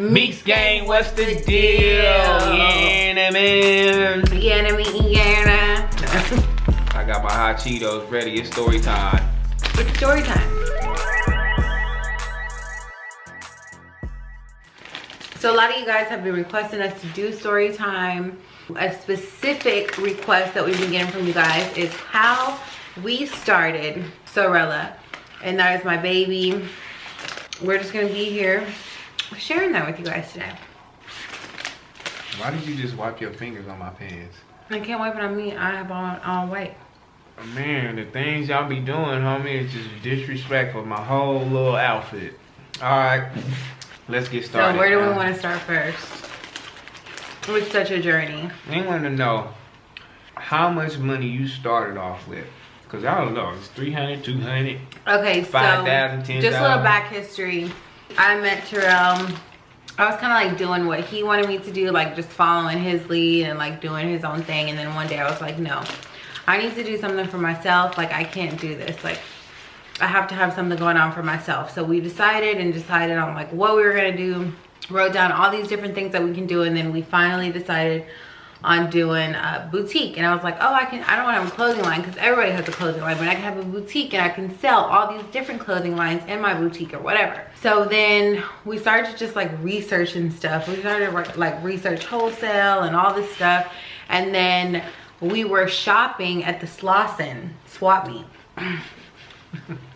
Meeks gang, what's the deal? Yeah, man. Yeah. I got my hot Cheetos ready. It's story time. It's story time. So a lot of you guys have been requesting us to do story time. A specific request that we've been getting from you guys is how we started Sorella. And that is my baby. We're just gonna be here sharing that with you guys today. Why did you just wipe your fingers on my pants? I can't wipe it on me. I have on white. Man, the things y'all be doing, homie, is just disrespectful. My whole little outfit. All right, let's get started. So where do we want to start first? It's such a journey. I want to know how much money you started off with. Because I don't know, it's 300, 200, okay, 5,000, 10,000. Just a little back history. I met Trell. I was kind of like doing what he wanted me to do, like just following his lead and like doing his own thing. And then one day I was like, no, I need to do something for myself. Like I can't do this. Like I have to have something going on for myself. So we decided on like what we were gonna do. Wrote down all these different things that we can do, and then we finally decided on doing a boutique. And I was like, oh, I don't want to have a clothing line because everybody has a clothing line, but I can have a boutique and I can sell all these different clothing lines in my boutique or whatever. So then we started just like researching stuff. We started like research wholesale and all this stuff. And then we were shopping at the Slauson swap meet.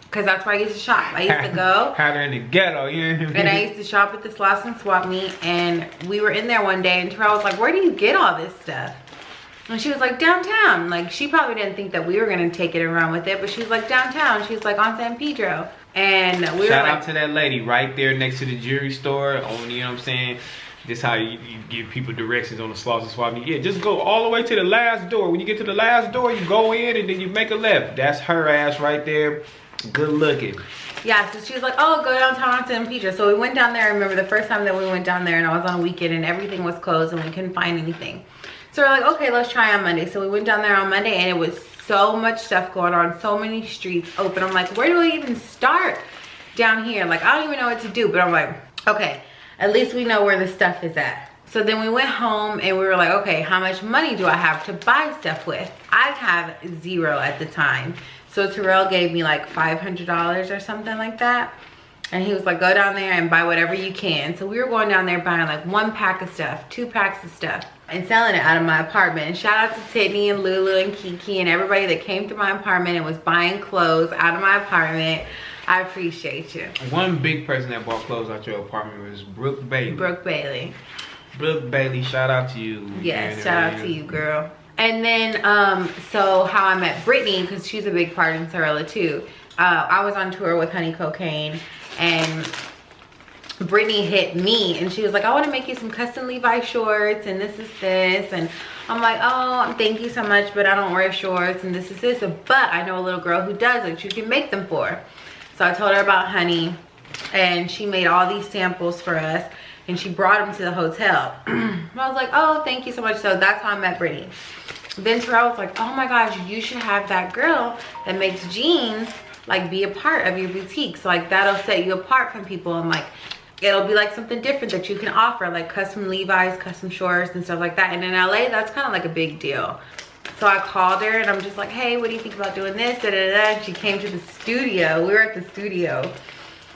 Because that's where I used to shop. I used to go. Had her in the ghetto, you know. And I used to shop at the Slauson swap meet. And we were in there one day and Trell was like, where do you get all this stuff? And she was like, downtown. Like, she probably didn't think that we were going to take it and run with it. But she was like, downtown. She was like, on San Pedro. And we Shout were out like, to that lady right there next to the jewelry store. On, you know what I'm saying? This how you give people directions on the Slauson swap meet. Yeah, just go all the way to the last door. When you get to the last door, you go in and then you make a left. That's her ass right there. Good looking. Yeah, so she was like, oh, go downtown on San Pedro. So we went down there. I remember the first time that we went down there and I was on a weekend and everything was closed and we couldn't find anything. So we're like, okay, let's try on Monday. So we went down there on Monday and it was so much stuff going on, so many streets open. I'm like, where do I even start down here? Like, I don't even know what to do. But I'm like, okay, at least we know where the stuff is at. So then we went home and we were like, okay, how much money do I have to buy stuff with? I have zero at the time. So Trell gave me like $500 or something like that. And he was like, go down there and buy whatever you can. So we were going down there buying like 1 pack of stuff, 2 packs of stuff, and selling it out of my apartment. And shout out to Tiffany and Lulu and Kiki and everybody that came to my apartment and was buying clothes out of my apartment. I appreciate you. One big person that bought clothes out your apartment was Brooke Bailey. Brooke Bailey. Brooke Bailey, shout out to you. Yes, shout out to you, girl. And then, so how I met Brittany, because she's a big part in Sorella too. I was on tour with Honey Cocaine, and Brittany hit me, and she was like, I want to make you some custom Levi shorts, and this is this. And I'm like, oh, thank you so much, but I don't wear shorts, and this is this. But I know a little girl who does it. You can make them for. So I told her about Honey, and she made all these samples for us. And she brought them to the hotel. I was like, oh, thank you so much. So that's how I met Brittany. Then Trell was like, oh my gosh, you should have that girl that makes jeans like be a part of your boutique. So like that'll set you apart from people, and like it'll be like something different that you can offer, like custom Levi's, custom shorts and stuff like that. And in LA, that's kind of like a big deal. So I called her and I'm just like, hey, what do you think about doing this? Da, da, da. And she came to the studio. We were at the studio.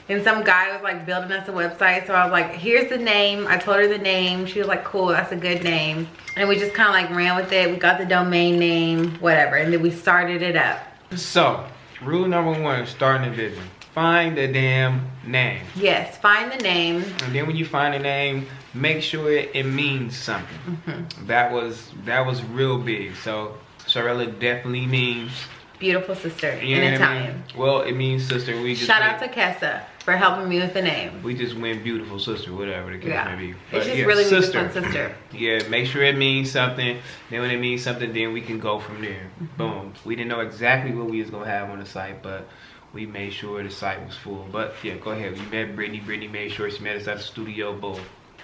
And some guy was like building us a website. So I was like, here's the name. I told her the name. She was like, cool, that's a good name. And we just kind of like ran with it. We got the domain name, whatever. And then we started it up. So, rule number 1, starting a business. Find the damn name. Yes, find the name. And then when you find a name, make sure it means something. Mm-hmm. That was real big. So, Sorella definitely means beautiful sister in Italian. I mean? Well, it means sister. We just shout out to Kessa for helping me with the name. We just went beautiful sister, whatever the case may be. But it's just really sister. Sister. Yeah, make sure it means something. Then when it means something, then we can go from there. Mm-hmm. Boom. We didn't know exactly what we was gonna have on the site, but we made sure the site was full. But yeah, go ahead. We met Brittany. Brittany made sure she met us at the studio. Boom.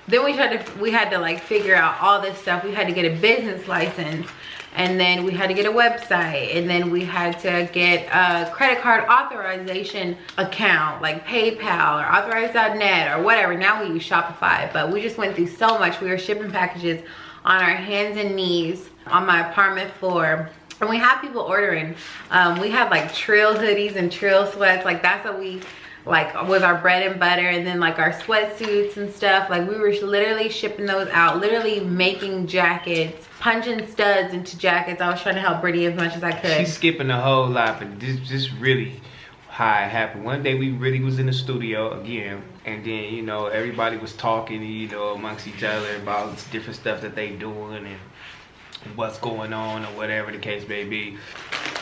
Then we had to like figure out all this stuff. We had to get a business license. and then we had to get a website, and then we had to get a credit card authorization account like PayPal or authorize.net or whatever. Now we use Shopify, but we just went through so much. We were shipping packages on our hands and knees on my apartment floor. And we had people ordering. We had like Trell hoodies and Trell sweats. Like that's what we like was our bread and butter. And then like our sweatsuits and stuff. Like we were literally shipping those out, literally making jackets, punching studs into jackets. I was trying to help Brittany as much as I could. She's skipping a whole lot, but this really how it happened. One day we really was in the studio again, and then you know everybody was talking, you know, amongst each other about different stuff that they doing and what's going on or whatever the case may be.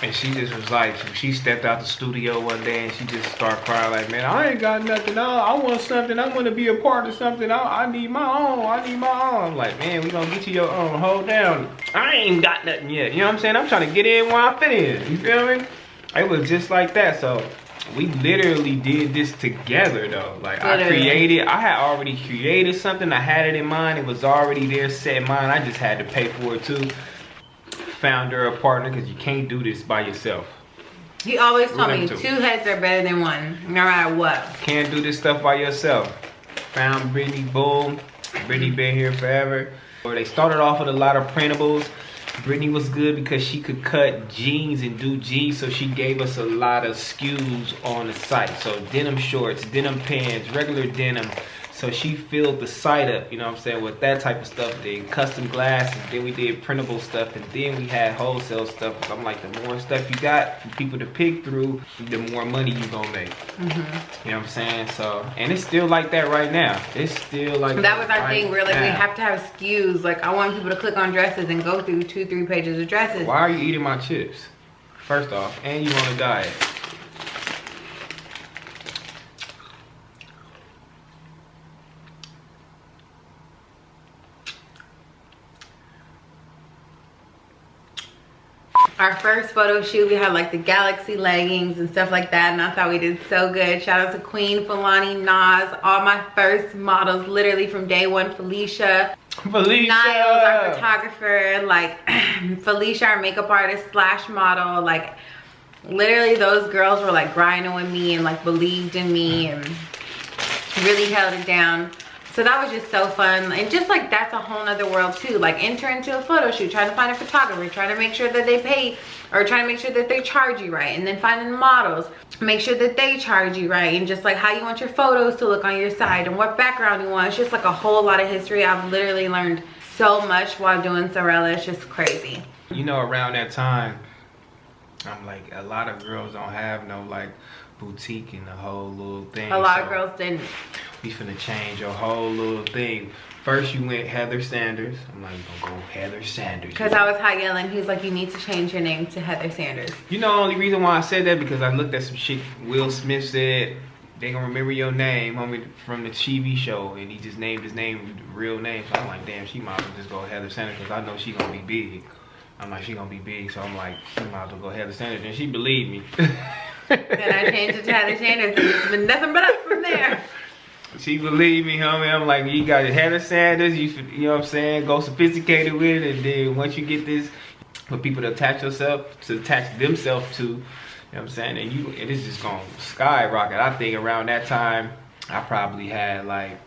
And she just was like, she stepped out the studio one day and she just started crying like, man, I ain't got nothing. I want something. I want to be a part of something. I need my own. I need my own. I'm like, man, we gonna get you your own. Hold down. I ain't got nothing yet. You know what I'm saying? I'm trying to get in where I fit in. You feel me? It was just like that. So we literally did this together though. Like I had already created something. I had it in mind. It was already there, set in mind. I just had to pay for it too. Found her a partner because you can't do this by yourself. He always told me 2 heads are better than one, no matter what. Can't do this stuff by yourself. Found Brittany, boom. Brittany been here forever. They started off with a lot of printables. Brittany was good because she could cut jeans and do jeans, so she gave us a lot of SKUs on the site. So denim shorts, denim pants, regular denim. So she filled the site up, you know what I'm saying, with that type of stuff. Then custom glasses, then we did printable stuff, and then we had wholesale stuff. So I'm like, the more stuff you got for people to pick through, the more money you gonna make. You know what I'm saying? So, and it's still like that right now. It's still like that was our thing. We're like, we have to have SKUs. Like, I want people to click on dresses and go through 2-3 pages of dresses. Why are you eating my chips? First off, and you on a diet. Our first photo shoot, we had like the Galaxy leggings and stuff like that, and I thought we did so good. Shout out to Queen, Fulani, Nas, all my first models, literally from day one. Felicia, Niles, our photographer, like Felicia, our makeup artist / model. Like literally those girls were like grinding with me and like believed in me and really held it down. So that was just so fun. And just like that's a whole nother world too. Like enter into a photo shoot, trying to find a photographer, trying to make sure that they pay, or trying to make sure that they charge you right. And then finding models, make sure that they charge you right. And just like how you want your photos to look on your side and what background you want. It's just like a whole lot of history. I've literally learned so much while doing Sorella. It's just crazy. You know, around that time, I'm like, a lot of girls don't have no like boutique and the whole little thing. A lot of girls didn't. We finna change your whole little thing. First you went Heather Sanders. I'm like, you gonna go Heather Sanders. Because I was hot yelling. He was like, you need to change your name to Heather Sanders. You know the only reason why I said that because I looked at some shit Will Smith said. They gonna remember your name, homie, from the TV show, and he just named his name, real name. So I'm like, damn, she might as well just go Heather Sanders because I know she gonna be big. I'm like, she gonna be big, so I'm like, she might as well go Heather Sanders, and she believed me. And I changed it to Heather Sanders, and it's been nothing but up from there. She believed me, homie. I'm like, you got Heather Sanders, you know what I'm saying? Go sophisticated with it, and then once you get this, for people to attach themselves to, you know what I'm saying? And it is just gonna skyrocket. I think around that time, I probably had like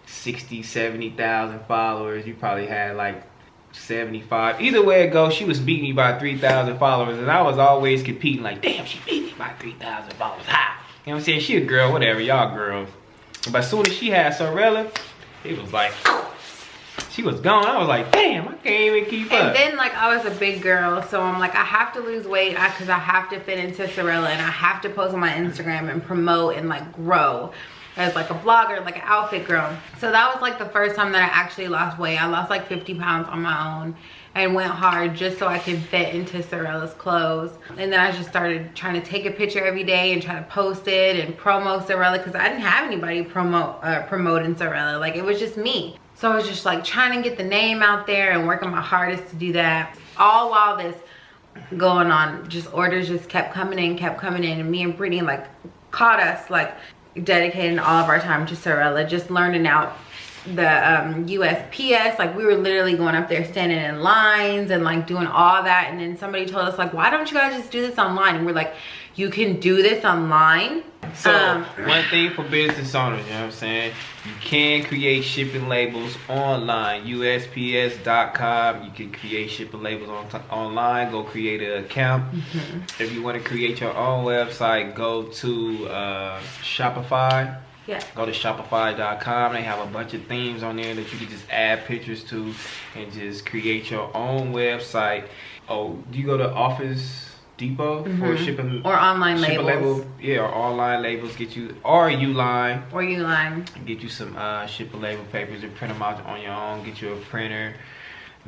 60, 70,000 followers. You probably had like 75. Either way it goes, she was beating me by 3,000 followers, and I was always competing like, damn, she beat me by 3,000 followers. Ha! You know what I'm saying? She a girl, whatever, y'all girls. But as soon as she had Sorella, it was like, she was gone. I was like, damn, I can't even keep up. And then like I was a big girl, so I'm like, I have to lose weight because I have to fit into Sorella, and I have to post on my Instagram and promote and like grow as like a blogger, like an outfit girl. So that was like the first time that I actually lost weight. I lost like 50 pounds on my own and went hard just so I could fit into Sorella's clothes. And then I just started trying to take a picture every day and try to post it and promote Sorella because I didn't have anybody promoting Sorella. Like it was just me. So I was just like trying to get the name out there and working my hardest to do that. All while this going on, just orders just kept coming in, and me and Brittany like caught us like dedicating all of our time to Sorella, just learning out USPS. Like, we were literally going up there standing in lines and like doing all that. And then somebody told us like, why don't you guys just do this online? And we're like, you can do this online. So one thing for business owners, you know what I'm saying, you can create shipping labels online. USPS.com, you can create shipping labels online. Go create an account. If you want to create your own website, go to Shopify. Yeah. Go to shopify.com. They have a bunch of themes on there that you can just add pictures to and just create your own website. Oh, do you go to Office Depot for shipping or online labels? Yeah, or online labels. Get you, or Uline. Or Uline. Get you some shipping label papers and print them out on your own. Get you a printer.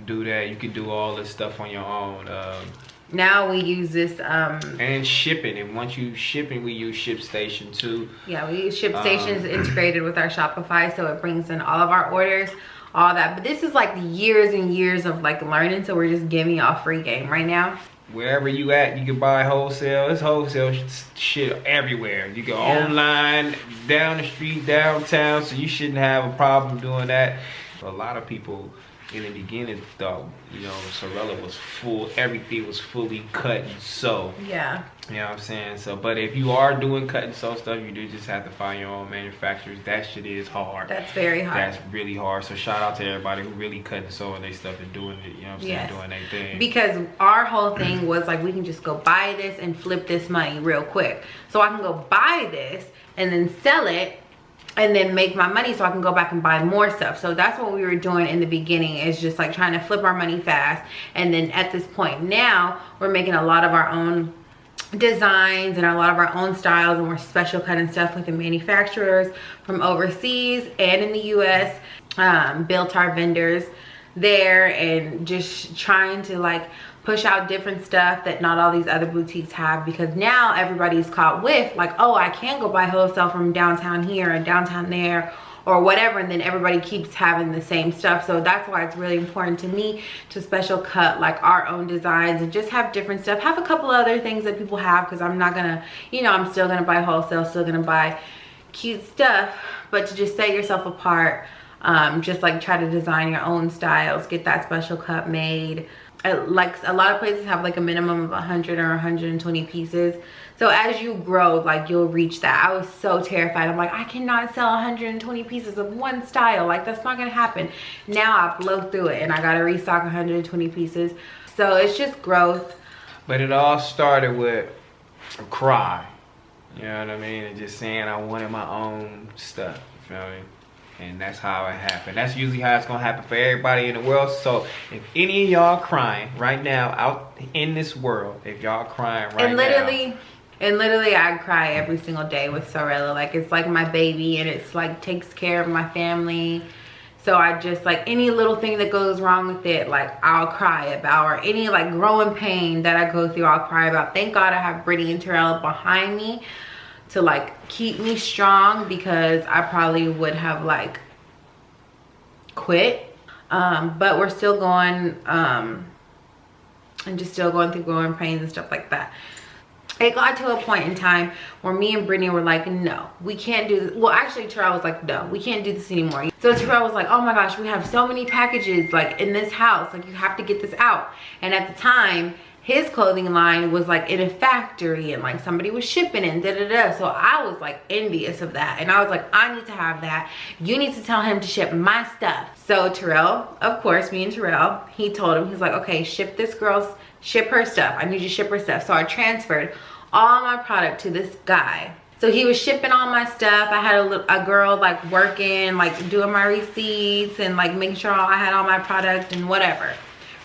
Do that. You can do all this stuff on your own. Now we use this and shipping, and once you shipping, we use ShipStation too. Yeah, we use ShipStation integrated with our Shopify, so it brings in all of our orders, all that. But this is like years and years of like learning, so we're just giving y'all free game right now. Wherever you at, you can buy wholesale. It's wholesale shit everywhere. You go online, down the street, downtown, so you shouldn't have a problem doing that. A lot of people in the beginning thought, you know, Sorella was full, everything was fully cut and sew. Yeah. You know what I'm saying? So, but if you are doing cut and sew stuff, you do just have to find your own manufacturers. That shit is hard. That's very hard. That's really hard. So shout out to everybody who really cut and sewing their stuff and doing it, you know what I'm saying, doing their thing. Because our whole thing was like, we can just go buy this and flip this money real quick. So I can go buy this and then sell it and then make my money so I can go back and buy more stuff. So that's what we were doing in the beginning, is just like trying to flip our money fast. And then at this point now, we're making a lot of our own designs and a lot of our own styles, and we're special cutting stuff with the manufacturers from overseas and in the US. Built our vendors there and just trying to like push out different stuff that not all these other boutiques have, because now everybody's caught with like, oh, I can go buy wholesale from downtown here and downtown there or whatever, and then everybody keeps having the same stuff. So that's why it's really important to me to special cut like our own designs and just have different stuff. Have a couple other things that people have, because I'm not gonna, you know, I'm still gonna buy wholesale, still gonna buy cute stuff, but to just set yourself apart, just like try to design your own styles, get that special cut made. Like a lot of places have like a minimum of 100 or 120 pieces. So as you grow, like you'll reach that. I was so terrified. I'm like, I cannot sell 120 pieces of one style. Like that's not gonna happen. Now I blow through it and I gotta restock 120 pieces. So it's just growth. But it all started with a cry. You know what I mean? And just saying I wanted my own stuff. You feel me? And that's how it happened. That's usually how it's gonna happen for everybody in the world. So if any of y'all crying right now out in this world, if y'all crying right now. And literally I cry every single day with Sorella. Like it's like my baby, and it's like takes care of my family. So I just like any little thing that goes wrong with it, like I'll cry about, or any like growing pain that I go through, I'll cry about. Thank God I have Brittany and Trell behind me to like keep me strong, because I probably would have like quit. But we're still going, and just still going through growing pains and stuff like that. It got to a point in time where me and Brittany were like, no, we can't do this. Well, actually Trell was like, no, we can't do this anymore. So Trell was like, oh my gosh, we have so many packages like in this house, like you have to get this out. And at the time, his clothing line was like in a factory and like somebody was shipping and da-da-da. So I was like envious of that. And I was like, I need to have that. You need to tell him to ship my stuff. So Trell, of course, me and Trell, he told him, he's like, okay, ship her stuff. I need you to ship her stuff. So I transferred all my product to this guy. So he was shipping all my stuff. I had a girl like working, like doing my receipts and like making sure I had all my product and whatever.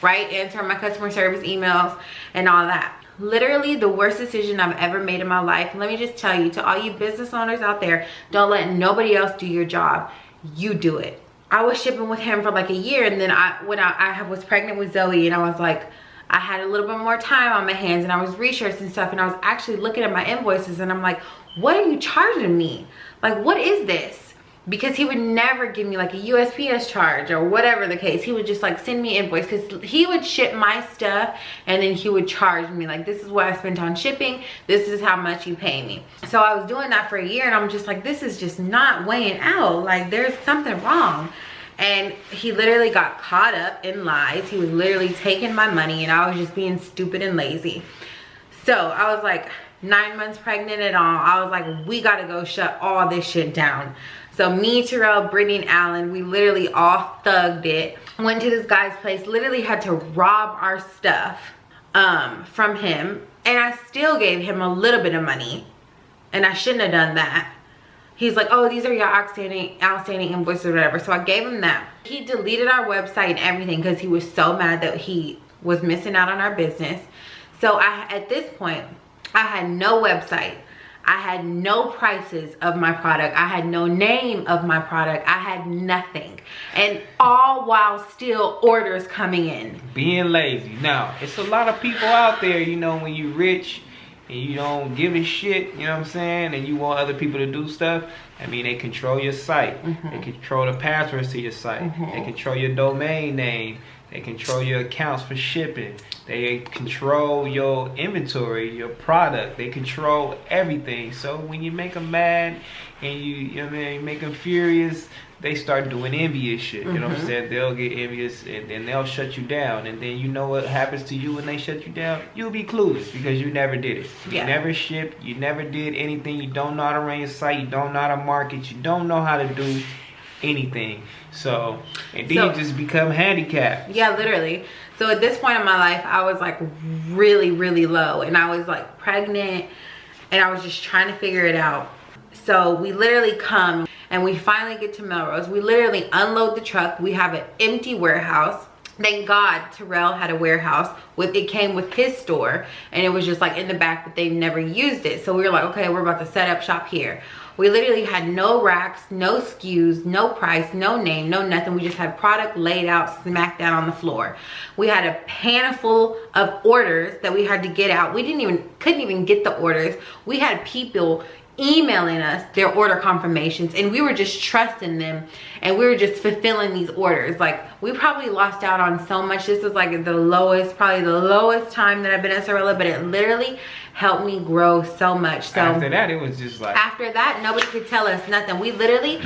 Right? Answering my customer service emails and all that. Literally the worst decision I've ever made in my life. Let me just tell you, to all you business owners out there, don't let nobody else do your job. You do it. I was shipping with him for like a year, and then when I was pregnant with Zoe, and I was like, I had a little bit more time on my hands, and I was researching stuff, and I was actually looking at my invoices, and I'm like, what are you charging me? Like, what is this? because he would never give me like a USPS charge or whatever the case. He would just like send me invoice, because he would ship my stuff and then he would charge me like, this is what I spent on shipping, this is how much you pay me. So I was doing that for a year, and I'm just like, this is just not weighing out, like there's something wrong. And he literally got caught up in lies. He was literally taking my money, and I was just being stupid and lazy. So I was like 9 months pregnant and all, I was like, we gotta go shut all this shit down. So me, Terrell, Brittany, and Alan, we literally all thugged it. Went to this guy's place, literally had to rob our stuff from him. And I still gave him a little bit of money. And I shouldn't have done that. He's like, oh, these are your outstanding invoices or whatever. So I gave him that. He deleted our website and everything because he was so mad that he was missing out on our business. So at this point, I had no website. I had no prices of my product. I had no name of my product. I had nothing. And all while still orders coming in. Being lazy. Now, it's a lot of people out there, you know, when you rich and you don't give a shit, you know what I'm saying, and you want other people to do stuff. I mean, they control your site. They control the passwords to your site. They control your domain name. They control your accounts for shipping. They control your inventory, your product. They control everything. So when you make them mad and you know what I mean, you make them furious, they start doing envious shit. You know what I'm saying? They'll get envious and then they'll shut you down. And then you know what happens to you when they shut you down? You'll be clueless because you never did it. You never shipped. You never did anything. You don't know how to run your site. You don't know how to market. You don't know how to do anything. So, and then you just become handicapped. Yeah, literally. So at this point in my life, I was like really, really low, and I was like pregnant, and I was just trying to figure it out. So we literally come and we finally get to Melrose. We literally unload the truck. We have an empty warehouse. Thank God Terrell had a warehouse it came with his store, and it was just like in the back, but they never used it. So we were like, okay, we're about to set up shop here. We literally had no racks, no SKUs, no price, no name, no nothing. We just had product laid out, smacked down on the floor. We had a handful of orders that we had to get out. We couldn't even get the orders. We had people emailing us their order confirmations, and we were just trusting them, and we were just fulfilling these orders. Like, we probably lost out on so much. This was like probably the lowest time that I've been at Sorella, but it literally helped me grow so much. So after that, it was just like, after that, nobody could tell us nothing. We literally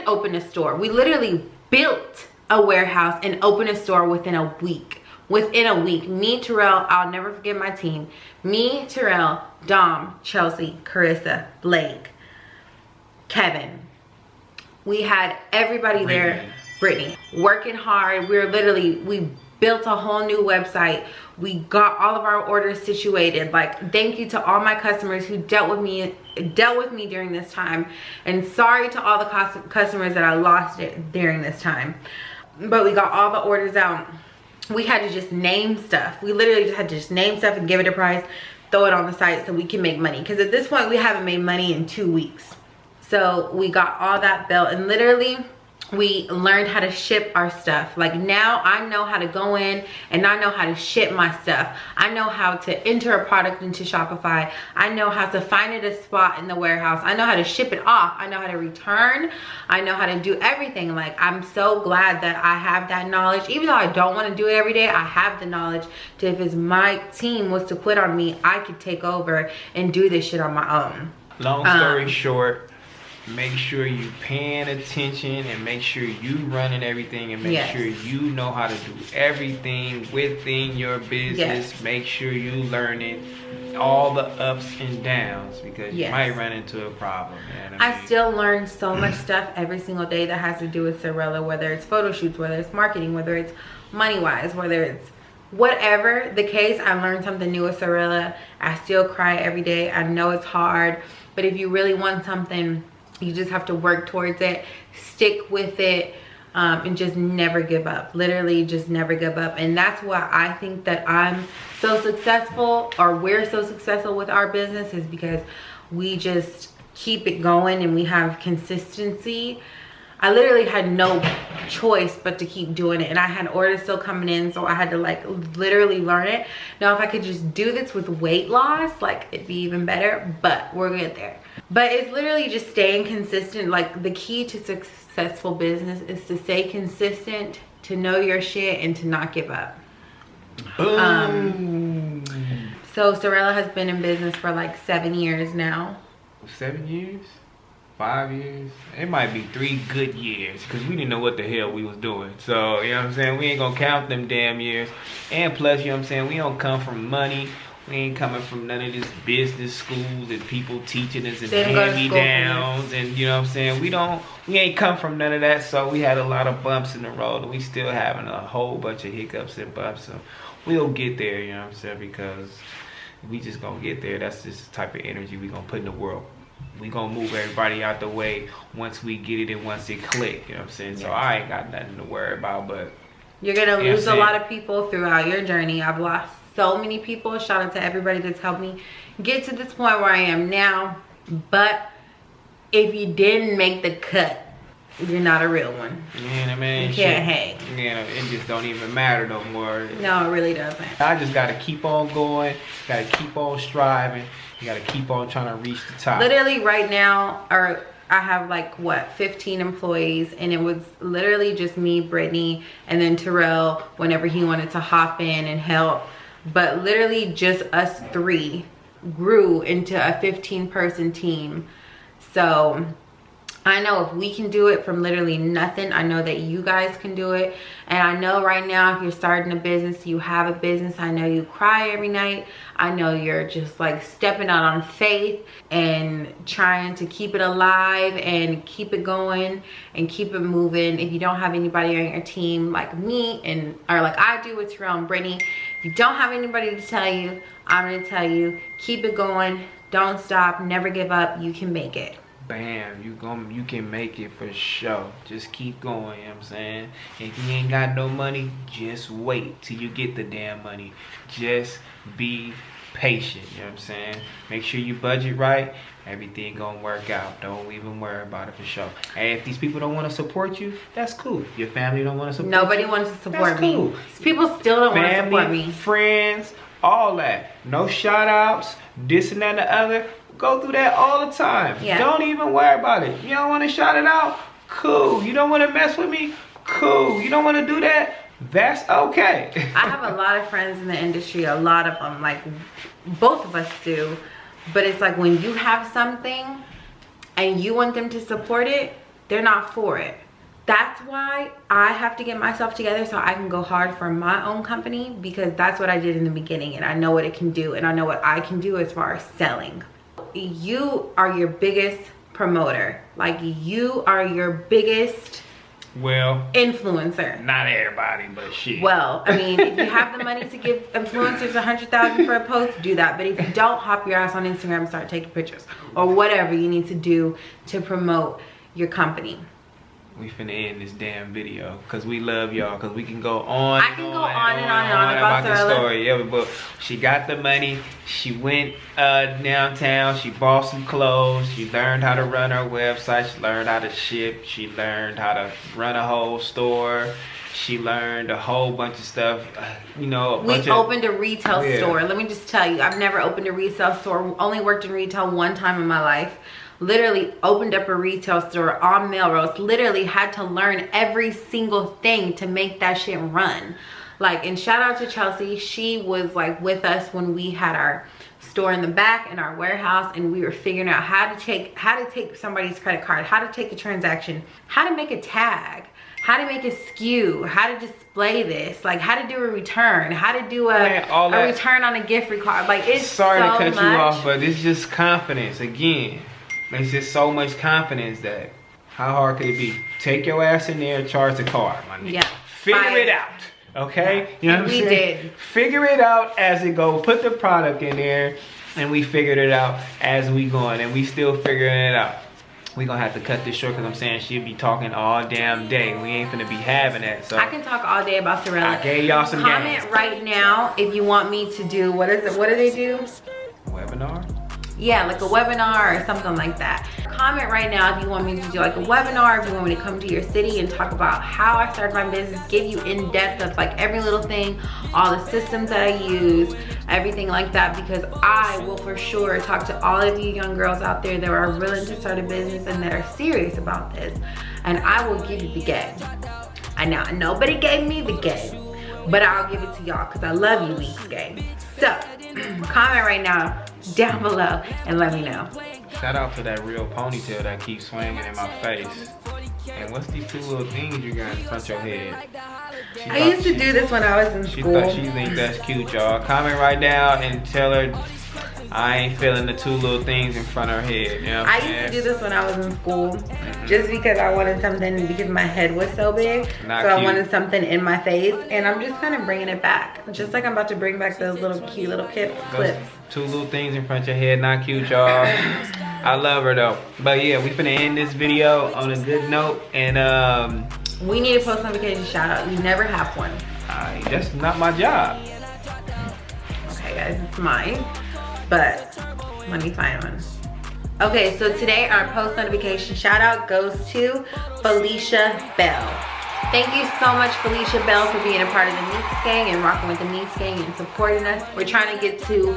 opened a store. We literally built a warehouse and opened a store within a week. Within a week, me, Terrell, I'll never forget my team. Me, Terrell, Dom, Chelsea, Carissa, Blake, Kevin. We had everybody there. Brittany, working hard. We built a whole new website. We got all of our orders situated. Like, thank you to all my customers who dealt with me during this time, and sorry to all the customers that I lost during this time. But we got all the orders out. We had to just name stuff. We literally just had to just name stuff and give it a price, throw it on the site so we can make money. Because at this point, we haven't made money in 2 weeks. So we got all that built, and literally we learned how to ship our stuff. Like, now I know how to go in and I know how to ship my stuff. I know how to enter a product into Shopify. I know how to find it a spot in the warehouse. I know how to ship it off. I know how to return. I know how to do everything. Like, I'm so glad that I have that knowledge. Even though I don't want to do it every day, I have the knowledge to, if it's my team was to quit on me, I could take over and do this shit on my own. Long story short, make sure you paying attention and make sure you running everything, and make sure you know how to do everything within your business. Make sure you learn it, all the ups and downs, because you might run into a problem. I still learn so much stuff every single day that has to do with Sorella, whether it's photo shoots, whether it's marketing, whether it's money wise, whether it's whatever the case. I learned something new with Sorella. I still cry every day. I know it's hard, but if you really want something, you just have to work towards it, stick with it, and just never give up. Literally just never give up. And that's why I think that I'm so successful, or we're so successful with our business, is because we just keep it going and we have consistency. I literally had no choice but to keep doing it, and I had orders still coming in, so I had to like literally learn it. Now if I could just do this with weight loss, like, it'd be even better, but we're good there. But it's literally just staying consistent. Like the key to successful business is to stay consistent, to know your shit, and to not give up. Boom. So Sorella has been in business for like 7 years now. 7 years? 5 years? It might be 3 good years because we didn't know what the hell we was doing. So, you know what I'm saying? We ain't gonna count them damn years. And plus, you know what I'm saying? We don't come from money. We ain't coming from none of this business schools and people teaching us and hand-me-downs. And, you know what I'm saying? We ain't come from none of that. So we had a lot of bumps in the road. And we still having a whole bunch of hiccups and bumps. So we'll get there, you know what I'm saying? Because we just gonna get there. That's just the type of energy we gonna put in the world. We gonna move everybody out the way once we get it and once it click, you know what I'm saying? So I ain't got nothing to worry about, but you're gonna lose a lot of people throughout your journey. I've lost so many people. Shout out to everybody that's helped me get to this point where I am now. But if you didn't make the cut, you're not a real one. Yeah, man, you can't hang. Yeah, it just don't even matter no more. No, it really doesn't. I just gotta keep on going, gotta keep on striving, you gotta keep on trying to reach the top. Literally right now, I have like what, 15 employees, and it was literally just me, Brittany, and then Trell whenever he wanted to hop in and help. But literally just us 3 grew into a 15-person team. So I know if we can do it from literally nothing, I know that you guys can do it. And I know right now, if you're starting a business, you have a business, I know you cry every night. I know you're just like stepping out on faith and trying to keep it alive and keep it going and keep it moving. If you don't have anybody on your team like me or like I do with Trell and Brittany, if you don't have anybody to tell you, I'm gonna tell you, keep it going, don't stop, never give up, you can make it. Bam, you can make it for sure. Just keep going, you know what I'm saying? If you ain't got no money, just wait till you get the damn money. Just be patient, you know what I'm saying? Make sure you budget right, everything gonna work out. Don't even worry about it for sure. And if these people don't want to support you, that's cool. Your family don't want to support Nobody you, wants to support that's cool. me. People still don't want to support me. Friends, all that. No shout outs, this and that and the other. Go through that all the time. Yeah. Don't even worry about it. You don't want to shout it out? Cool. You don't want to mess with me? Cool. You don't want to do that? That's okay. I have a lot of friends in the industry, a lot of them, like both of us do. But it's like when you have something and you want them to support it, they're not for it. That's why I have to get myself together so I can go hard for my own company, because that's what I did in the beginning and I know what it can do and I know what I can do as far as selling. You are your biggest promoter. Like you are your biggest influencer. Not everybody, but shit. Well, I mean, if you have the money to give influencers $100,000 for a post, do that. But if you don't, hop your ass on Instagram and start taking pictures or whatever you need to do to promote your company. We finna end this damn video because we love y'all, because we can go on and on about the story. Yeah, but she got the money, she went downtown, she bought some clothes, she learned how to run her website, she learned how to ship, she learned how to run a whole store, she learned a whole bunch of stuff, you know. We opened a retail store. Let me just tell you, I've never opened a retail store, only worked in retail one time in my life. Literally opened up a retail store on Melrose. Literally had to learn every single thing to make that shit run. Like, and shout out to Chelsea. She was like with us when we had our store in the back in our warehouse, and we were figuring out how to take somebody's credit card, how to take a transaction, how to make a tag, how to make a SKU, how to display this, like how to do a return, how to do a return on a gift card. Like, it's sorry so to cut much. you off, but it's just confidence again. There's just so much confidence that how hard could it be? Take your ass in there, charge the card, my nigga. Yeah. Figure it out. Okay? You know what I'm saying? We did. Figure it out as it go. Put the product in there, and we figured it out as we going, and we still figuring it out. We gonna have to cut this short because I'm saying she'll be talking all damn day. We ain't finna be having that. So I can talk all day about Sorella. I gave y'all some comment right now if you want me to do, what is it? What do they do? Webinar? Yeah, like a webinar or something like that. Comment right now if you want me to do like a webinar, if you want me to come to your city and talk about how I started my business, give you in depth of like every little thing, all the systems that I use, everything like that, because I will for sure talk to all of you young girls out there that are willing to start a business and that are serious about this, and I will give you the game. I know nobody gave me the game, but I'll give it to y'all because I love you, Leaks Gang. So comment right now down below and let me know. Shout out to that real ponytail that keeps swinging in my face. And what's these two little things you got in front of your head? I used to do this when I was in She school. thought she think that's cute, y'all. Comment right down and tell her I ain't feeling the two little things in front of her head. You know what I'm I used to do this when I was in school, just because I wanted something, because my head was so big. Not so cute. I wanted something in my face, and I'm just kind of bringing it back. Just like I'm about to bring back those little cute little clips. Two little things in front of your head, not cute, y'all. I love her though. But yeah, we finna end this video on a good note, and we need a post notification shout out. We never have one. that's not my job. Okay guys, it's mine, but let me find one. Okay, so today our post notification shout out goes to Felicia Bell. Thank you so much, Felicia Bell, for being a part of the Meeks Gang and rocking with the Meeks Gang and supporting us. We're trying to get to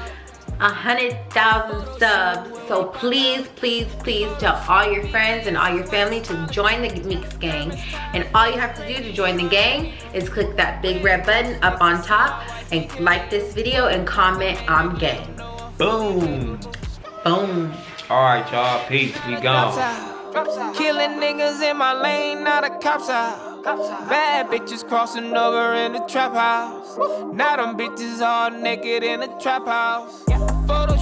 100,000 subs, so please, please, please tell all your friends and all your family to join the Meeks Gang. And all you have to do to join the gang is click that big red button up on top and like this video and comment "I'm gang." Boom. Boom. All right, y'all. Peace. We gone. Killing niggas in my lane, not a cop's out. Bad bitches crossing over in the trap house. Now them bitches all naked in the trap house. Photo